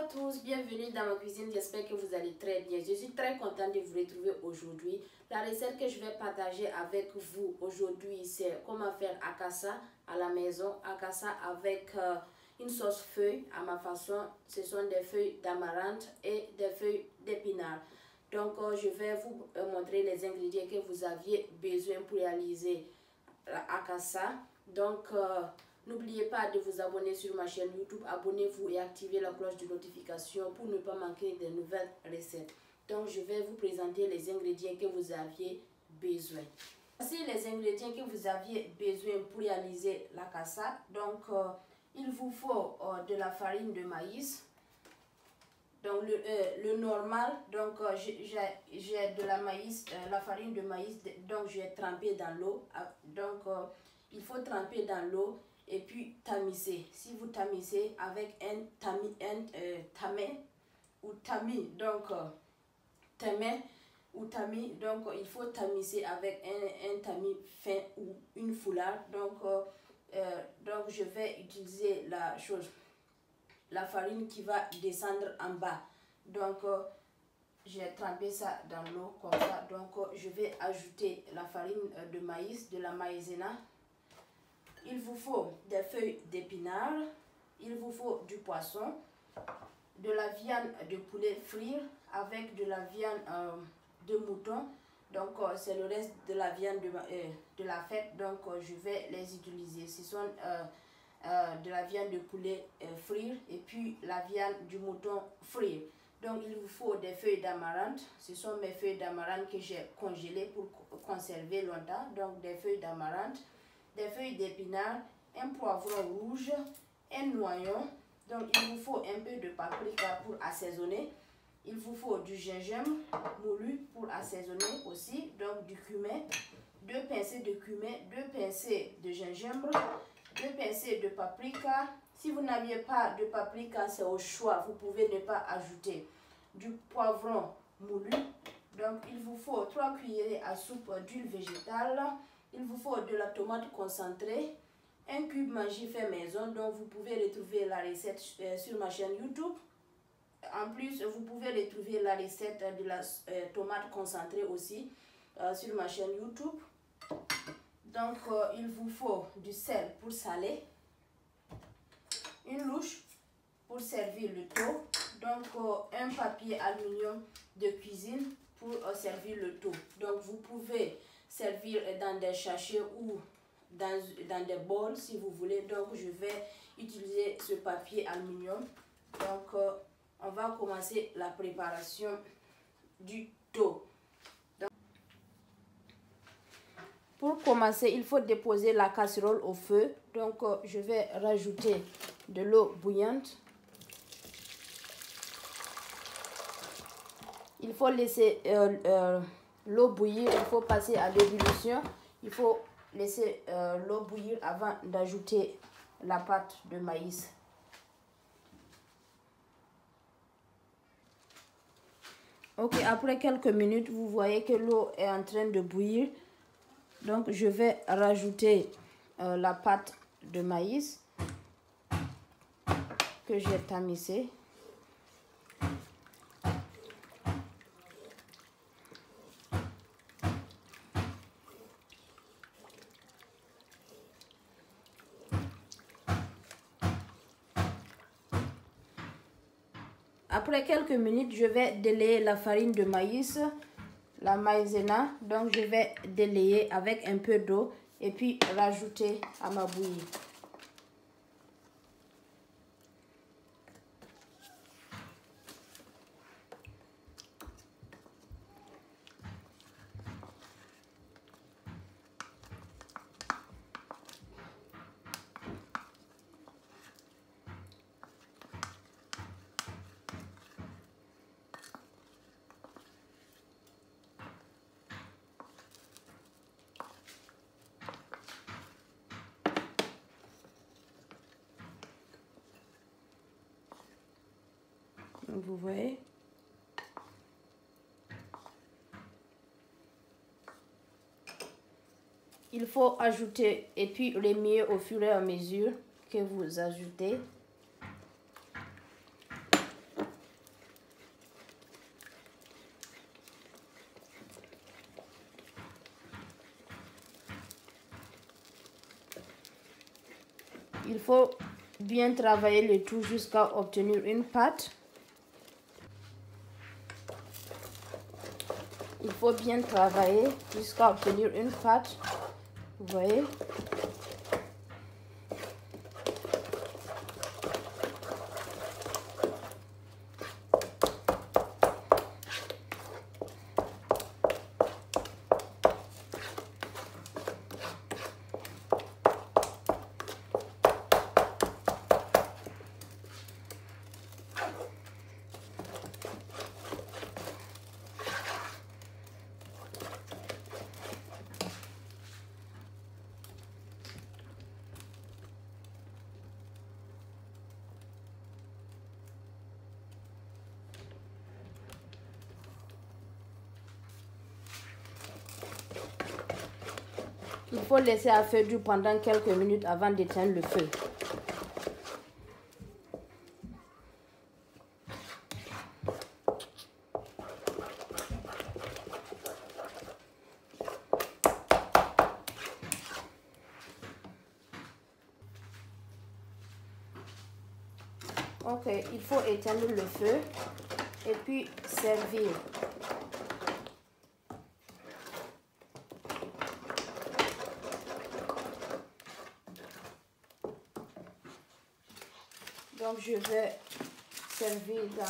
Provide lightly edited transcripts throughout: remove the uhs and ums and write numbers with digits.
tous, bienvenue dans ma cuisine, j'espère que vous allez très bien. Je suis très contente de vous retrouver aujourd'hui. La recette que je vais partager avec vous aujourd'hui, c'est comment faire akassa à la maison. Akassa avec une sauce feuille à ma façon. Ce sont des feuilles d'amarante et des feuilles d'épinards. Donc je vais vous montrer les ingrédients que vous aviez besoin pour réaliser akassa. Donc n'oubliez pas de vous abonner sur ma chaîne YouTube, abonnez-vous et activez la cloche de notification pour ne pas manquer de nouvelles recettes. Donc je vais vous présenter les ingrédients que vous aviez besoin. Voici les ingrédients que vous aviez besoin pour réaliser l'akassa. Donc il vous faut de la farine de maïs. Donc le normal, donc j'ai de la maïs, la farine de maïs, donc je vais tremper dans l'eau. Donc il faut tremper dans l'eau et puis tamiser. Si vous tamisez avec un tamis ou tamis, donc tamis ou tamis, donc il faut tamiser avec un tamis fin ou une foulard. Donc je vais utiliser la farine qui va descendre en bas. Donc j'ai trempé ça dans l'eau comme ça. Donc je vais ajouter la farine de maïs, de la maïzena. Il vous faut des feuilles d'épinards, il vous faut du poisson, de la viande de poulet frire avec de la viande de mouton. Donc c'est le reste de la viande de la fête, donc je vais les utiliser. Ce sont de la viande de poulet frire et puis la viande du mouton frire. Donc il vous faut des feuilles d'amarante. Ce sont mes feuilles d'amarante que j'ai congelées pour conserver longtemps. Donc des feuilles d'amarante, des feuilles d'épinards, un poivron rouge, un noyon. Donc il vous faut un peu de paprika pour assaisonner. Il vous faut du gingembre moulu pour assaisonner aussi. Donc du cumin, 2 pincées de cumin, 2 pincées de gingembre, 2 pincées de paprika. Si vous n'aviez pas de paprika, c'est au choix, vous pouvez ne pas ajouter. Du poivron moulu. Donc il vous faut 3 cuillerées à soupe d'huile végétale. Il vous faut de la tomate concentrée, un cube Maggi fait maison, donc vous pouvez retrouver la recette sur ma chaîne YouTube. En plus, vous pouvez retrouver la recette de la tomate concentrée aussi sur ma chaîne YouTube. Donc il vous faut du sel pour saler, une louche pour servir le thau, donc un papier aluminium de cuisine pour servir le thau. Donc vous pouvez servir dans des sachets ou dans des bols si vous voulez. Donc je vais utiliser ce papier aluminium. Donc on va commencer la préparation du thau. Pour commencer, il faut déposer la casserole au feu. Donc je vais rajouter de l'eau bouillante. Il faut laisser l'eau bouillir, il faut passer à l'ébullition. Il faut laisser l'eau bouillir avant d'ajouter la pâte de maïs. Ok, après quelques minutes, vous voyez que l'eau est en train de bouillir. Donc je vais rajouter la pâte de maïs que j'ai tamisée. Après quelques minutes, je vais délayer la farine de maïs, la maïzena. Donc je vais délayer avec un peu d'eau et puis rajouter à ma bouillie. Vous voyez, il faut ajouter et puis remuer au fur et à mesure que vous ajoutez. il faut bien travailler le tout jusqu'à obtenir une pâte. Il faut bien travailler jusqu'à obtenir une pâte. Vous voyez? Il faut laisser à feu doux pendant quelques minutes avant d'éteindre le feu. Ok, il faut éteindre le feu et puis servir. Donc je vais servir dans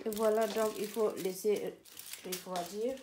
et voilà, donc il faut laisser refroidir.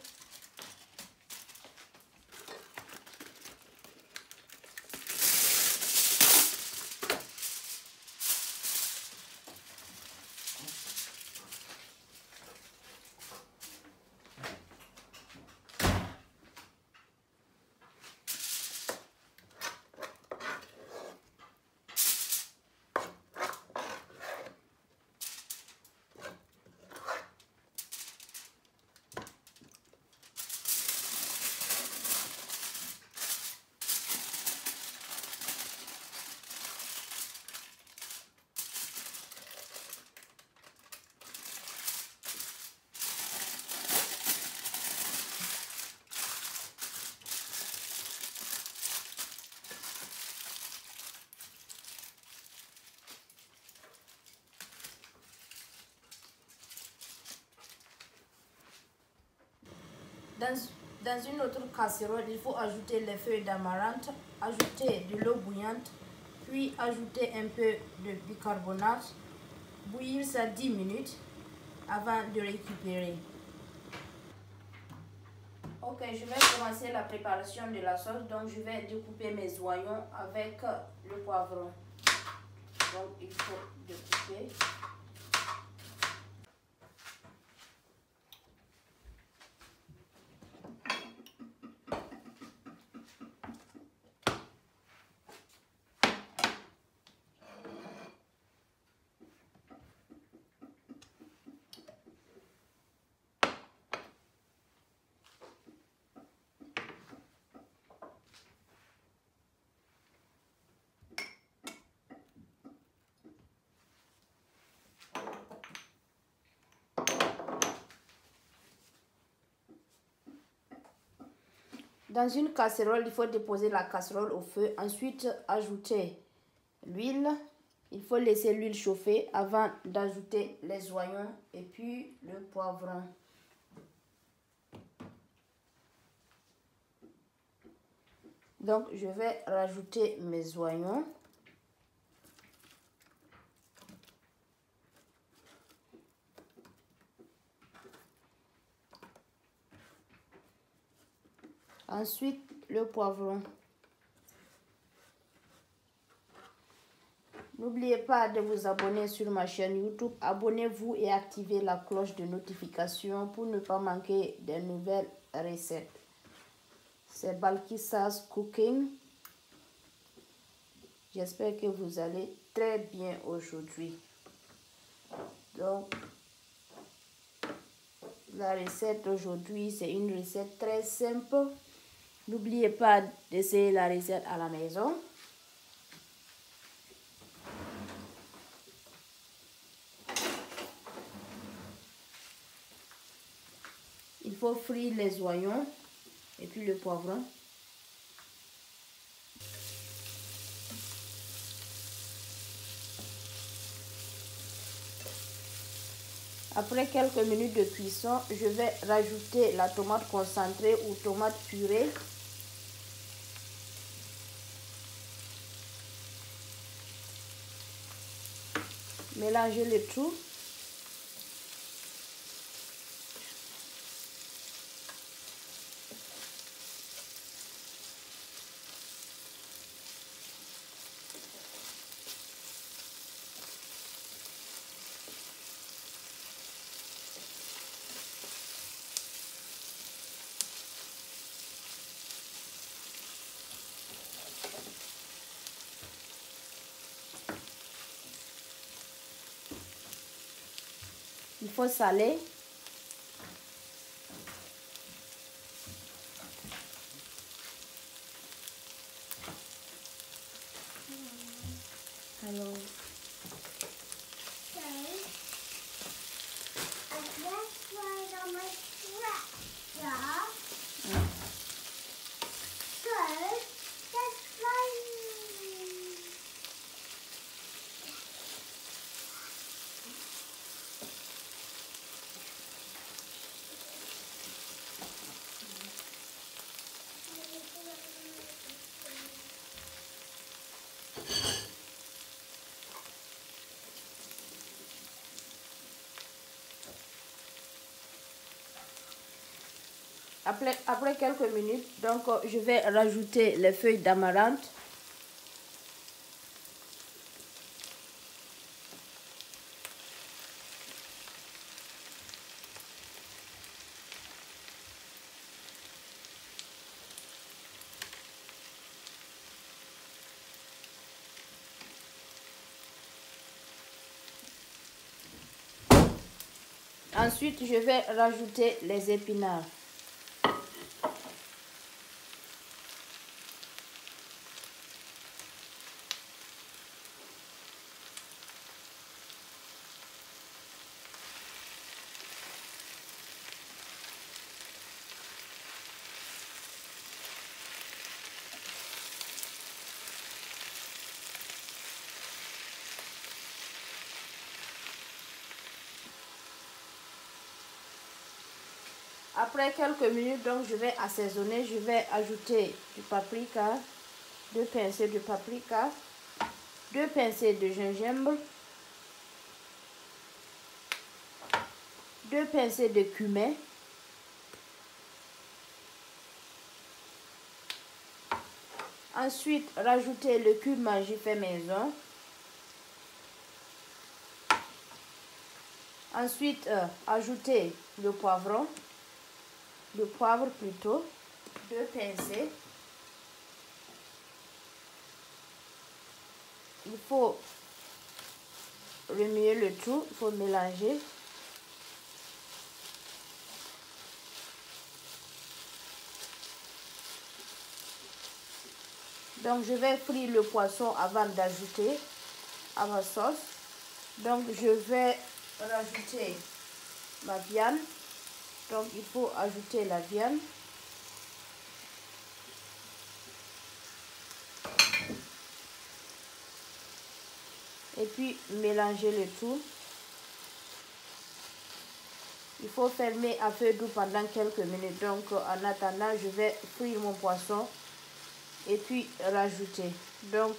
Dans une autre casserole, il faut ajouter les feuilles d'amarante, ajouter de l'eau bouillante, puis ajouter un peu de bicarbonate, bouillir ça 10 minutes avant de récupérer. Ok, je vais commencer la préparation de la sauce. Donc je vais découper mes oignons avec le poivron. Donc il faut découper. Dans une casserole, il faut déposer la casserole au feu. Ensuite, ajouter l'huile. Il faut laisser l'huile chauffer avant d'ajouter les oignons et puis le poivron. Donc, je vais rajouter mes oignons. Ensuite, le poivron. N'oubliez pas de vous abonner sur ma chaîne YouTube. Abonnez-vous et activez la cloche de notification pour ne pas manquer de nouvelles recettes. C'est Balkissa's Cooking. J'espère que vous allez très bien aujourd'hui. Donc, la recette aujourd'hui, c'est une recette très simple. N'oubliez pas d'essayer la recette à la maison. Il faut frire les oignons et puis le poivron. Après quelques minutes de cuisson, je vais rajouter la tomate concentrée ou tomate purée. Mélangez le tout. Il faut saler. Alors, après quelques minutes, donc je vais rajouter les feuilles d'amarante. Ensuite, je vais rajouter les épinards. Après quelques minutes, donc je vais assaisonner. Je vais ajouter du paprika, 2 pincées de paprika, 2 pincées de gingembre, 2 pincées de cumin, ensuite rajouter le cube magie fait maison. Ensuite ajouter le poivron, le poivre plutôt, 2 pincées. Il faut remuer le tout, il faut mélanger. Donc je vais frire le poisson avant d'ajouter à ma sauce. Donc je vais rajouter ma viande. Donc il faut ajouter la viande. Et puis mélanger le tout. Il faut fermer à feu doux pendant quelques minutes. Donc en attendant, je vais frire mon poisson et puis rajouter. Donc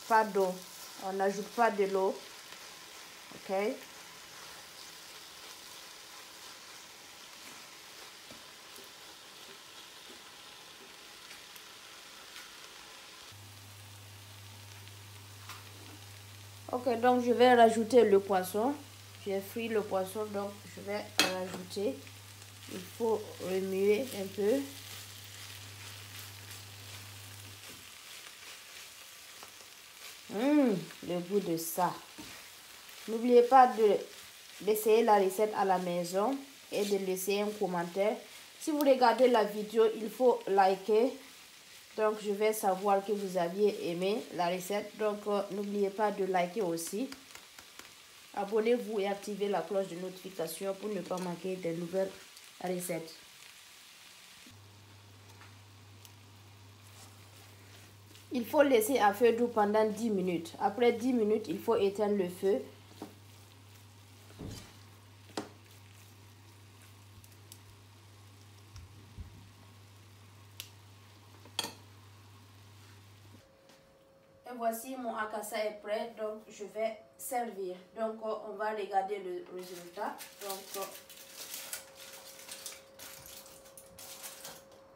pas d'eau. On n'ajoute pas de l'eau. Ok. Ok, donc je vais rajouter le poisson. J'ai frit le poisson, donc je vais rajouter. Il faut remuer un peu. Le goût de ça. N'oubliez pas d'essayer la recette à la maison et de laisser un commentaire. Si vous regardez la vidéo, il faut liker. Donc, je vais savoir que vous aviez aimé la recette. Donc, n'oubliez pas de liker aussi. Abonnez-vous et activez la cloche de notification pour ne pas manquer de nouvelles recettes. Il faut laisser à feu doux pendant 10 minutes. Après 10 minutes, il faut éteindre le feu. Et voici mon akassa est prêt, donc je vais servir. Donc on va regarder le résultat. Donc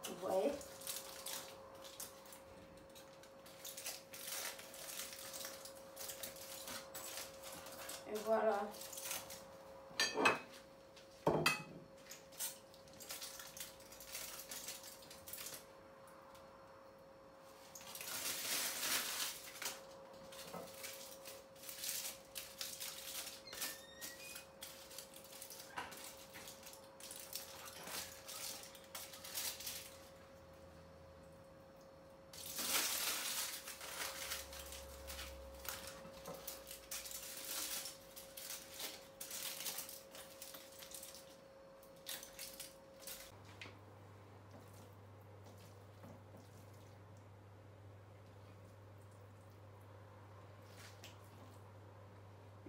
vous voyez. Et voilà.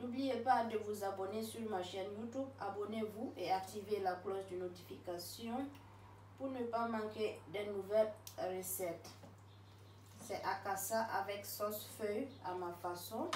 N'oubliez pas de vous abonner sur ma chaîne YouTube. Abonnez-vous et activez la cloche de notification pour ne pas manquer de nouvelles recettes. C'est akassa avec sauce feuille à ma façon.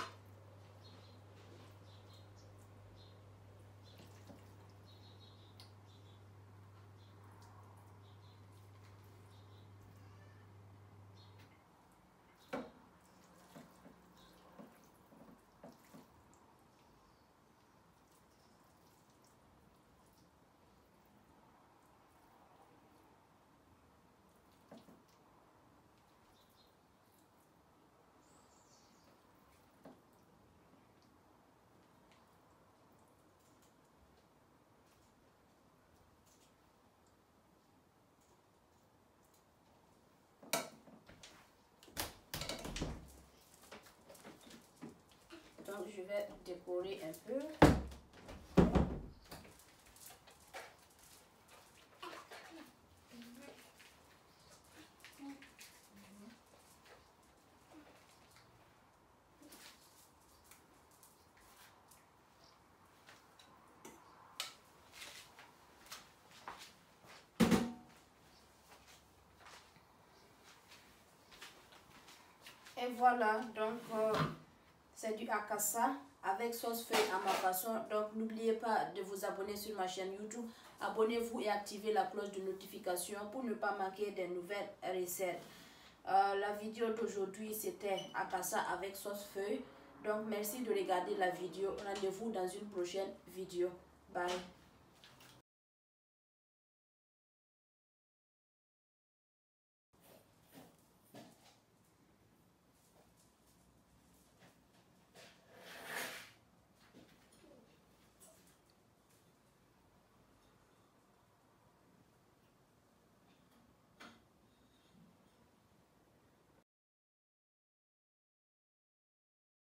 Donc je vais décorer un peu. Et voilà, donc c'est du akassa avec sauce feuille à ma façon. Donc n'oubliez pas de vous abonner sur ma chaîne YouTube. Abonnez-vous et activez la cloche de notification pour ne pas manquer de nouvelles recettes. La vidéo d'aujourd'hui c'était akassa avec sauce feuille. Donc merci de regarder la vidéo. Rendez-vous dans une prochaine vidéo. Bye.